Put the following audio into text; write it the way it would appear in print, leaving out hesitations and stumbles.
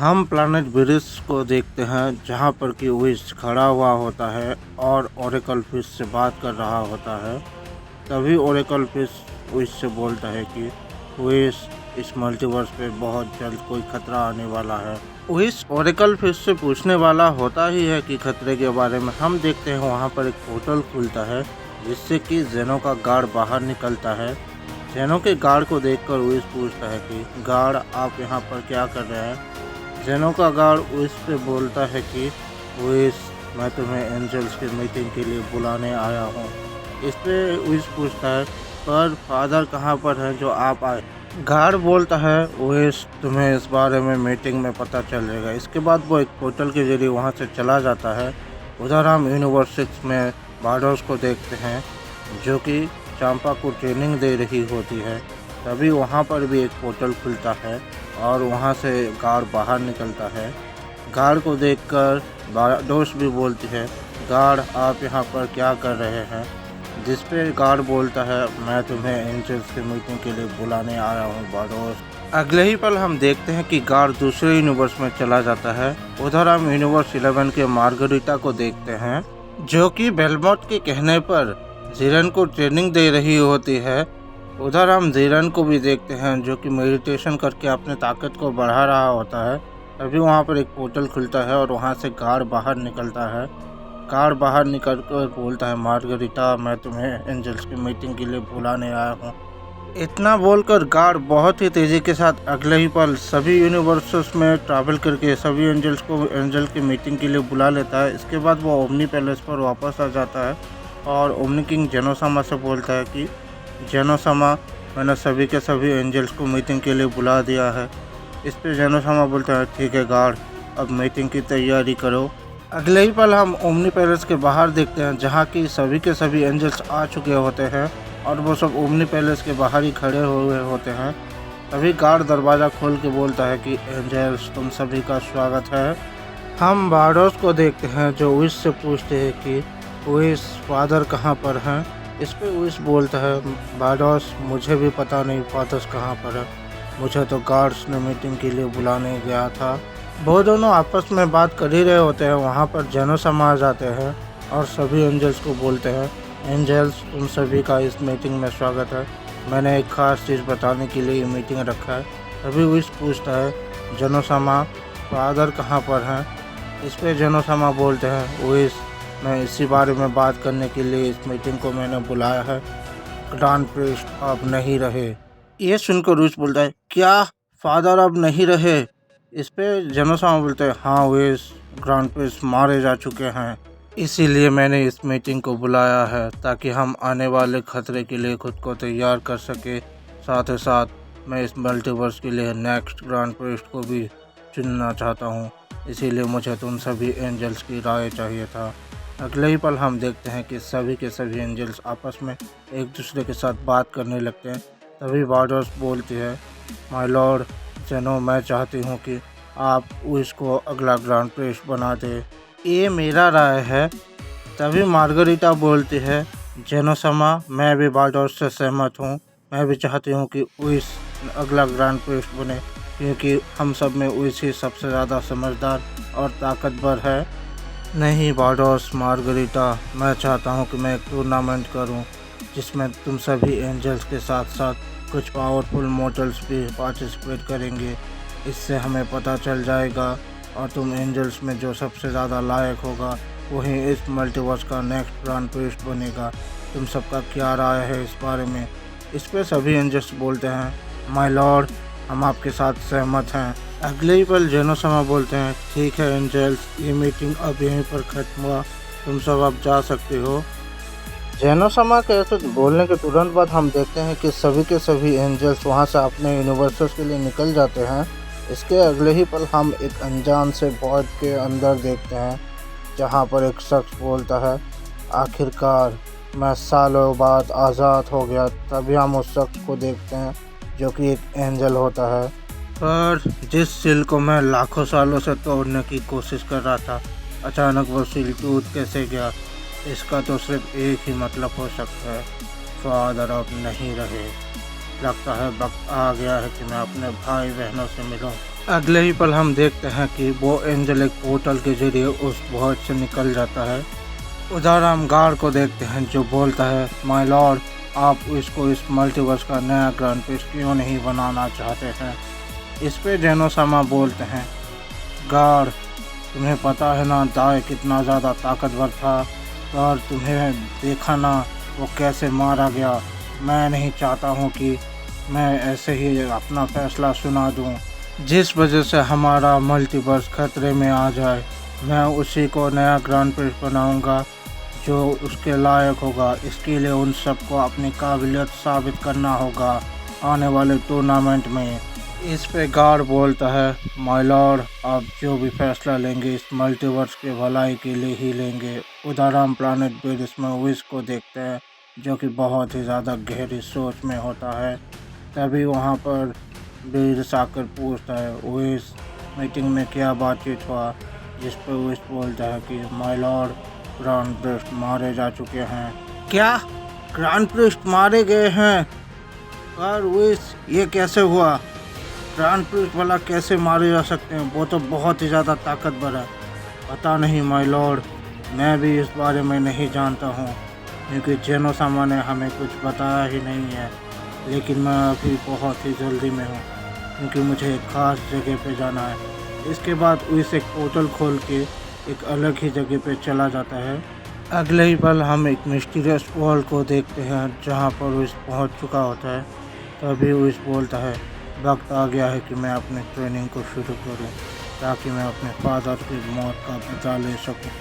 हम प्लैनेट विरिस को देखते हैं जहाँ पर कि विश खड़ा हुआ होता है और ओरेकल फिश से बात कर रहा होता है। तभी ओरेकल फिश विश से बोलता है कि विश, इस मल्टीवर्स पे बहुत जल्द कोई खतरा आने वाला है। विश ओरेकल फिश से पूछने वाला होता ही है कि खतरे के बारे में। हम देखते हैं वहाँ पर एक पोर्टल खुलता है जिससे कि जेनो का गार्ड बाहर निकलता है। जेनो के गार्ड को देखकर विश पूछता है कि गार्ड, आप यहाँ पर क्या कर रहे हैं। जेनो का गार्ड विश पे बोलता है कि विश, मैं तुम्हें एंजल्स की मीटिंग के लिए बुलाने आया हूँ। इस पे विश पूछता है, पर फादर कहाँ पर है जो आप आए। गार्ड बोलता है, विश, तुम्हें इस बारे में मीटिंग में पता चलेगा। इसके बाद वो एक पोर्टल के जरिए वहाँ से चला जाता है। उधर हम यूनिवर्स 6 में बार्डोस को देखते हैं जो कि चांपा को ट्रेनिंग दे रही होती है। तभी वहाँ पर भी एक पोर्टल खुलता है और वहाँ से गार्ड बाहर निकलता है। गार्ड को देखकर बार्डोस भी बोलती है, गार्ड, आप यहाँ पर क्या कर रहे हैं। जिस पे गार्ड बोलता है, मैं तुम्हें एंजल्स की मीटिंग के लिए बुलाने आया हूँ बार्डोस। अगले ही पल हम देखते हैं कि गार्ड दूसरे यूनिवर्स में चला जाता है। उधर हम यूनिवर्स 11 के मार्गरीटा को देखते हैं जो कि बेलमोट के कहने पर जीरन को ट्रेनिंग दे रही होती है। उधर हम जीरन को भी देखते हैं जो कि मेडिटेशन करके अपने ताकत को बढ़ा रहा होता है। तभी वहाँ पर एक पोर्टल खुलता है और वहाँ से गार्ड बाहर निकलता है। गार्ड बाहर निकल कर बोलता है, मार्गरीटा, मैं तुम्हें एंजल्स की मीटिंग के लिए बुलाने आया हूँ। इतना बोलकर गार्ड बहुत ही तेज़ी के साथ अगले ही पल सभी यूनिवर्सेस में ट्रैवल करके सभी एंजल्स को एंजल की मीटिंग के लिए बुला लेता है। इसके बाद वो ओमनी पैलेस पर वापस आ जाता है और ओमनी किंग जेनोसामा से बोलता है कि जेनोसामा, मैंने सभी के सभी एंजल्स को मीटिंग के लिए बुला दिया है। इस पर जेनोसामा बोलता है, ठीक है गार्ड, अब मीटिंग की तैयारी करो। अगले ही पल हम ओमनी पैलेस के बाहर देखते हैं जहाँ की सभी के सभी एंजल्स आ चुके होते हैं और वो सब ओमनी पैलेस के बाहर ही खड़े हुए होते हैं। तभी गार्ड दरवाज़ा खोल के बोलता है कि एंजल्स, तुम सभी का स्वागत है। हम बार्डोस को देखते हैं जो विश से पूछते हैं कि विश, फादर कहाँ पर हैं। इस पे विश बोलता है, बार्डोस, मुझे भी पता नहीं फादर्स कहाँ पर है, मुझे तो गार्ड्स ने मीटिंग के लिए बुलाने गया था। वो दोनों आपस में बात कर ही रहे होते हैं। वहाँ पर जेनोसामा आ जाते हैं और सभी एंजल्स को बोलते हैं, एंजल्स, तुम सभी का इस मीटिंग में स्वागत है, मैंने एक ख़ास चीज़ बताने के लिए ये मीटिंग रखा है। तभी विश पूछता है, जेनोसामा, फादर कहाँ पर हैं। इस पे जेनोसामा बोलते हैं, विश, मैं इसी बारे में बात करने के लिए इस मीटिंग को मैंने बुलाया है। ग्रैंड प्रीस्ट अब नहीं रहे। ये सुनकर विश बोलता है, क्या फादर अब नहीं रहे। इस पे जेनोसामा बोलते हैं, हाँ विश, ग्रैंड प्रीस्ट मारे जा चुके हैं, इसीलिए मैंने इस मीटिंग को बुलाया है ताकि हम आने वाले खतरे के लिए खुद को तैयार कर सके। साथ ही साथ मैं इस मल्टीवर्स के लिए नेक्स्ट ग्रैंड प्रीस्ट को भी चुनना चाहता हूँ, इसीलिए मुझे तुम सभी एंजल्स की राय चाहिए था। अगले ही पल हम देखते हैं कि सभी के सभी एंजल्स आपस में एक दूसरे के साथ बात करने लगते हैं। तभी बार्डोस बोलती है, माय लॉर्ड जेनो, मैं चाहती हूँ कि आप इसको अगला ग्रैंड प्रीस्ट बना दे, ये मेरा राय है। तभी मार्गरीटा बोलती है, जेनोसामा, मैं भी बार्डोस से सहमत हूँ, मैं भी चाहती हूँ कि विश अगला ग्रैंड प्रीस्ट बने, क्योंकि हम सब में विश ही सबसे ज़्यादा समझदार और ताकतवर है। नहीं बार्डोस, मार्गरीटा, मैं चाहता हूँ कि मैं एक टूर्नामेंट करूँ जिसमें तुम सभी एंजल्स के साथ साथ कुछ पावरफुल मॉर्टल्स भी पार्टिसिपेट करेंगे। इससे हमें पता चल जाएगा और तुम एंजल्स में जो सबसे ज़्यादा लायक होगा वही इस मल्टीवर्स का नेक्स्ट ग्रैंड प्रीस्ट बनेगा। तुम सबका क्या राय है इस बारे में। इस पर सभी एंजल्स बोलते हैं, माय लॉर्ड, हम आपके साथ सहमत हैं। अगले ही पल जेनोसामा बोलते हैं, ठीक है एंजल्स, ये मीटिंग अब यहीं पर ख़त्म हुआ, तुम सब अब जा सकते हो। जेनोसामा के ऐसे बोलने के तुरंत बाद हम देखते हैं कि सभी के सभी एंजल्स वहाँ से अपने यूनिवर्सेस के लिए निकल जाते हैं। इसके अगले ही पल हम एक अनजान से वॉइड के अंदर देखते हैं जहाँ पर एक शख्स बोलता है, आखिरकार मैं सालों बाद आज़ाद हो गया। तभी हम उस शख्स को देखते हैं जो कि एक एंजल होता है, पर जिस सील को मैं लाखों सालों से तोड़ने की कोशिश कर रहा था, अचानक वो सील टूट कैसे गया। इसका तो सिर्फ एक ही मतलब हो सकता है, फादर अब नहीं रहे। लगता है वक्त आ गया है कि मैं अपने भाई बहनों से मिलूं। अगले ही पल हम देखते हैं कि वो एंजल एक पोर्टल के जरिए उस वॉइड से निकल जाता है। उधर हम गार्ड को देखते हैं जो बोलता है, माय लॉर्ड, आप इसको इस मल्टीवर्स का नया ग्रैंड प्रिंस क्यों नहीं बनाना चाहते हैं। इस पे जेनोसामा बोलते हैं, गार्ड, तुम्हें पता है ना दाई कितना ज़्यादा ताकतवर था, और तुम्हें देखा ना वो कैसे मारा गया। मैं नहीं चाहता हूँ कि मैं ऐसे ही अपना फैसला सुना दूँ जिस वजह से हमारा मल्टीवर्स खतरे में आ जाए। मैं उसी को नया ग्रैंड प्रिंस बनाऊँगा जो उसके लायक होगा। इसके लिए उन सबको अपनी काबिलियत साबित करना होगा आने वाले टूर्नामेंट में। इस पे गार्ड बोलता है, माय लॉर्ड, आप जो भी फैसला लेंगे इस मल्टीवर्स के भलाई के लिए ही लेंगे। उधर हम प्लानेट बेरिस में विश को देखते हैं जो कि बहुत ही ज़्यादा गहरी सोच में होता है। तभी वहाँ पर बेरिस आकर पूछता है, विश, मीटिंग में क्या बातचीत हुआ। जिस पर विश बोलता है कि माय लॉर्ड, ग्रैंड प्रिंस मारे जा चुके हैं। क्या ग्रैंड प्रिंस मारे गए हैं? पर विश, ये कैसे हुआ? ग्रैंड प्रिंस वाला कैसे मारे जा सकते हैं? वो तो बहुत ही ज़्यादा ताकतवर है। पता नहीं माय लॉर्ड, मैं भी इस बारे में नहीं जानता हूँ क्योंकि जेनोसामा ने हमें कुछ बताया ही नहीं है। लेकिन मैं अभी बहुत ही जल्दी में हूँ क्योंकि मुझे एक ख़ास जगह पे जाना है। इसके बाद विश एक पोर्टल खोल के एक अलग ही जगह पे चला जाता है। अगले ही पल हम एक मिस्टीरियस वर्ल्ड को देखते हैं जहाँ पर विश पहुँच चुका होता है। तभी विश बोलता है, वक्त आ गया है कि मैं अपनी ट्रेनिंग को शुरू करूं ताकि मैं अपने फादर की मौत का बदला ले सकूं।